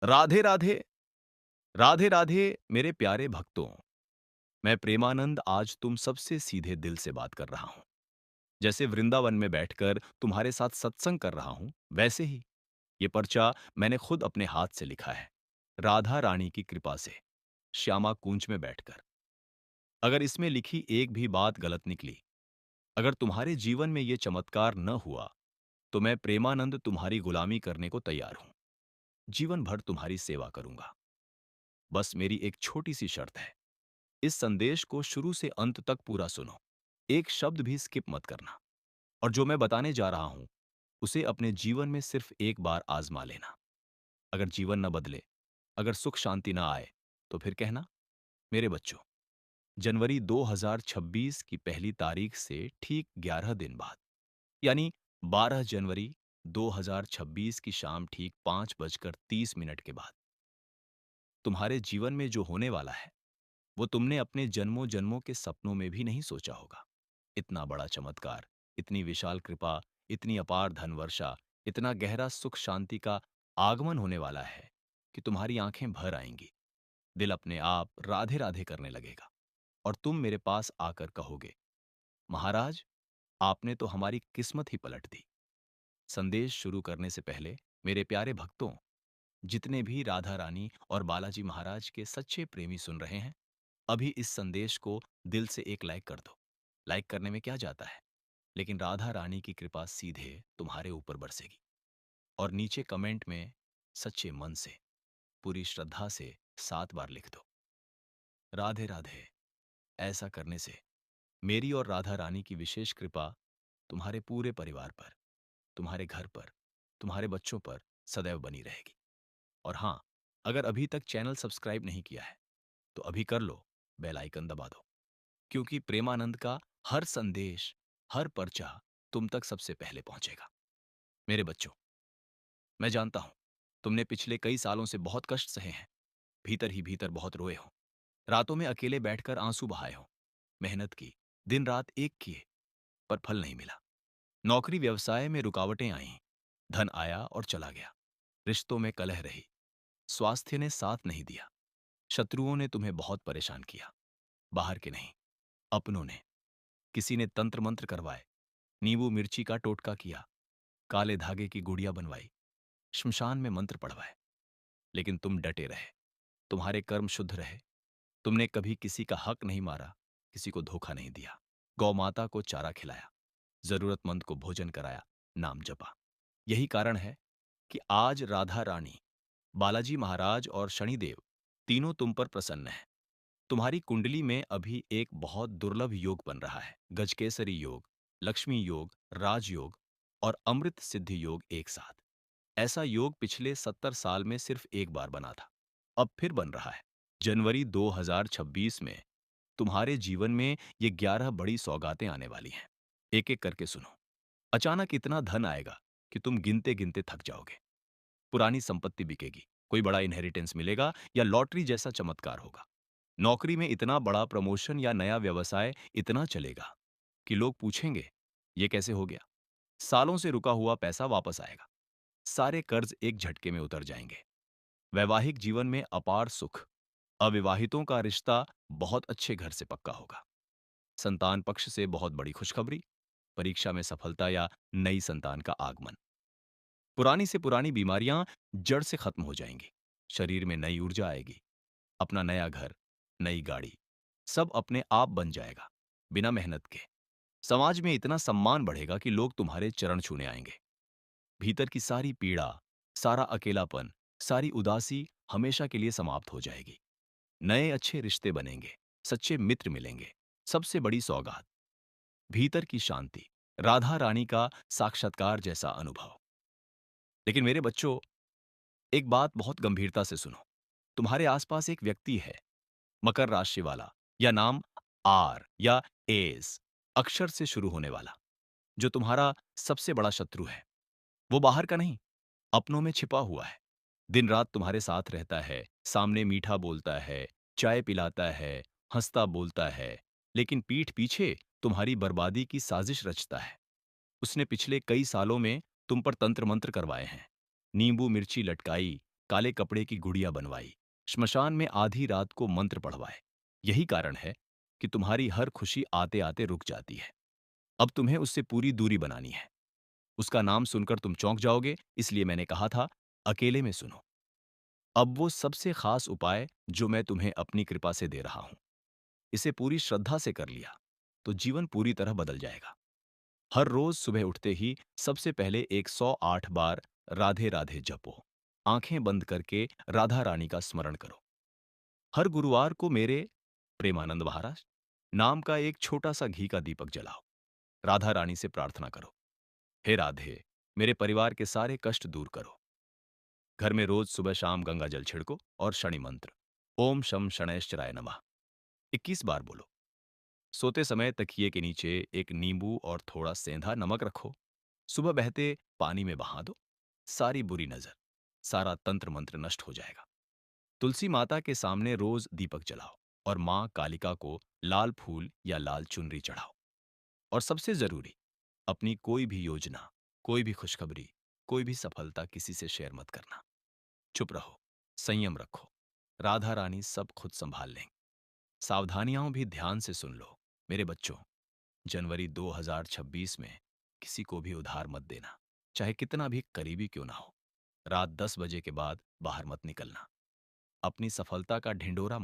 राधे राधे, राधे राधे मेरे प्यारे भक्तों। मैं प्रेमानंद आज तुम सबसे सीधे दिल से बात कर रहा हूं। जैसे वृंदावन में बैठकर तुम्हारे साथ सत्संग कर रहा हूं, वैसे ही ये पर्चा मैंने खुद अपने हाथ से लिखा है, राधा रानी की कृपा से, श्यामा कुंज में बैठकर। अगर इसमें लिखी एक भी बात गलत निकली, अगर तुम्हारे जीवन में ये चमत्कार न हुआ, तो मैं प्रेमानंद तुम्हारी गुलामी करने को तैयार हूं। जीवन भर तुम्हारी सेवा करूंगा। बस मेरी एक छोटी सी शर्त है, इस संदेश को शुरू से अंत तक पूरा सुनो। एक शब्द भी स्किप मत करना। और जो मैं बताने जा रहा हूं, उसे अपने जीवन में सिर्फ एक बार आजमा लेना। अगर जीवन न बदले, अगर सुख शांति ना आए, तो फिर कहना, मेरे बच्चों, जनवरी 2026 की पहली तारीख से ठीक 11 दिन बाद, यानी 12 जनवरी 2026 की शाम ठीक 5:30 के बाद, तुम्हारे जीवन में जो होने वाला है, वो तुमने अपने जन्मों जन्मों के सपनों में भी नहीं सोचा होगा। इतना बड़ा चमत्कार, इतनी विशाल कृपा, इतनी अपार धन वर्षा, इतना गहरा सुख शांति का आगमन होने वाला है कि तुम्हारी आंखें भर आएंगी। दिल अपने आप राधे राधे करने लगेगा और तुम मेरे पास आकर कहोगे, महाराज, आपने तो हमारी किस्मत ही पलट दी। संदेश शुरू करने से पहले मेरे प्यारे भक्तों, जितने भी राधा रानी और बालाजी महाराज के सच्चे प्रेमी सुन रहे हैं, अभी इस संदेश को दिल से एक लाइक कर दो। लाइक करने में क्या जाता है, लेकिन राधा रानी की कृपा सीधे तुम्हारे ऊपर बरसेगी। और नीचे कमेंट में सच्चे मन से, पूरी श्रद्धा से 7 बार लिख दो, राधे राधे। ऐसा करने से मेरी और राधा रानी की विशेष कृपा तुम्हारे पूरे परिवार पर, तुम्हारे घर पर, तुम्हारे बच्चों पर सदैव बनी रहेगी। और हाँ, अगर अभी तक चैनल सब्सक्राइब नहीं किया है, तो अभी कर लो, बेल आइकन दबा दो, क्योंकि प्रेमानंद का हर संदेश, हर पर्चा तुम तक सबसे पहले पहुंचेगा। मेरे बच्चों, मैं जानता हूं, तुमने पिछले कई सालों से बहुत कष्ट सहे हैं, भीतर ही भीतर बहुत रोए हो, रातों में अकेले बैठकर आंसू बहाए हो, मेहनत की, दिन रात एक किए, पर फल नहीं मिला। नौकरी व्यवसाय में रुकावटें आईं, धन आया और चला गया, रिश्तों में कलह रही, स्वास्थ्य ने साथ नहीं दिया, शत्रुओं ने तुम्हें बहुत परेशान किया, बाहर के नहीं, अपनों ने। किसी ने तंत्र मंत्र करवाए, नींबू मिर्ची का टोटका किया, काले धागे की गुड़िया बनवाई, श्मशान में मंत्र पढ़वाए, लेकिन तुम डटे रहे, तुम्हारे कर्म शुद्ध रहे। तुमने कभी किसी का हक नहीं मारा, किसी को धोखा नहीं दिया, गौ माता को चारा खिलाया, जरूरतमंद को भोजन कराया, नाम जपा। यही कारण है कि आज राधा रानी, बालाजी महाराज और शनिदेव तीनों तुम पर प्रसन्न हैं। तुम्हारी कुंडली में अभी एक बहुत दुर्लभ योग बन रहा है, गजकेसरी योग, लक्ष्मी योग, राजयोग और अमृत सिद्धि योग एक साथ। ऐसा योग पिछले 70 साल में सिर्फ एक बार बना था, अब फिर बन रहा है। जनवरी 2026 में तुम्हारे जीवन में ये 11 बड़ी सौगातें आने वाली हैं। एक एक करके सुनो। अचानक इतना धन आएगा कि तुम गिनते गिनते थक जाओगे। पुरानी संपत्ति बिकेगी, कोई बड़ा इनहेरिटेंस मिलेगा या लॉटरी जैसा चमत्कार होगा। नौकरी में इतना बड़ा प्रमोशन या नया व्यवसाय इतना चलेगा कि लोग पूछेंगे, ये कैसे हो गया। सालों से रुका हुआ पैसा वापस आएगा, सारे कर्ज एक झटके में उतर जाएंगे। वैवाहिक जीवन में अपार सुख, अविवाहितों का रिश्ता बहुत अच्छे घर से पक्का होगा। संतान पक्ष से बहुत बड़ी खुशखबरी, परीक्षा में सफलता या नई संतान का आगमन। पुरानी से पुरानी बीमारियां जड़ से खत्म हो जाएंगी, शरीर में नई ऊर्जा आएगी, अपना नया घर, नई गाड़ी, सब अपने आप बन जाएगा, बिना मेहनत के। समाज में इतना सम्मान बढ़ेगा कि लोग तुम्हारे चरण छूने आएंगे। भीतर की सारी पीड़ा, सारा अकेलापन, सारी उदासी हमेशा के लिए समाप्त हो जाएगी। नए अच्छे रिश्ते बनेंगे, सच्चे मित्र मिलेंगे। सबसे बड़ी सौगात, भीतर की शांति, राधा रानी का साक्षात्कार जैसा अनुभव। लेकिन मेरे बच्चों, एक बात बहुत गंभीरता से सुनो। तुम्हारे आसपास एक व्यक्ति है, मकर राशि वाला, या नाम आर या एस अक्षर से शुरू होने वाला, जो तुम्हारा सबसे बड़ा शत्रु है। वो बाहर का नहीं, अपनों में छिपा हुआ है। दिन रात तुम्हारे साथ रहता है, सामने मीठा बोलता है, चाय पिलाता है, हंसता बोलता है, लेकिन पीठ पीछे तुम्हारी बर्बादी की साजिश रचता है। उसने पिछले कई सालों में तुम पर तंत्र मंत्र करवाए हैं, नींबू मिर्ची लटकाई, काले कपड़े की गुड़िया बनवाई, श्मशान में आधी रात को मंत्र पढ़वाए। यही कारण है कि तुम्हारी हर खुशी आते-आते रुक जाती है। अब तुम्हें उससे पूरी दूरी बनानी है। उसका नाम सुनकर तुम चौंक जाओगे, इसलिए मैंने कहा था, अकेले में सुनो। अब वो सबसे खास उपाय जो मैं तुम्हें अपनी कृपा से दे रहा हूं, इसे पूरी श्रद्धा से कर लिया, तो जीवन पूरी तरह बदल जाएगा। हर रोज सुबह उठते ही सबसे पहले 108 बार राधे राधे जपो। आंखें बंद करके राधा रानी का स्मरण करो। हर गुरुवार को मेरे प्रेमानंद महाराज नाम का एक छोटा सा घी का दीपक जलाओ। राधा रानी से प्रार्थना करो, हे राधे, मेरे परिवार के सारे कष्ट दूर करो। घर में रोज सुबह शाम गंगा जल छिड़को और शनि मंत्र ओम शम शनैश्चराय नमः 21 बार बोलो। सोते समय तकिए के नीचे एक नींबू और थोड़ा सेंधा नमक रखो। सुबह बहते पानी में बहा दो। सारी बुरी नजर, सारा तंत्र मंत्र नष्ट हो जाएगा। तुलसी माता के सामने रोज दीपक जलाओ और मां कालिका को लाल फूल या लाल चुनरी चढ़ाओ। और सबसे जरूरी, अपनी कोई भी योजना, कोई भी खुशखबरी, कोई भी सफलता किसी से शेयर मत करना। चुप रहो, संयम रखो। राधा रानी सब खुद संभाल लेंगे। सावधानियां भी ध्यान से सुन लो। मेरे बच्चों, जनवरी 2026 में किसी को भी उधार मत देना, चाहे कितना भी करीबी क्यों ना हो। रात 10 बजे के बाद बाहर मत निकलना। अपनी सफलता का ढिंडोरा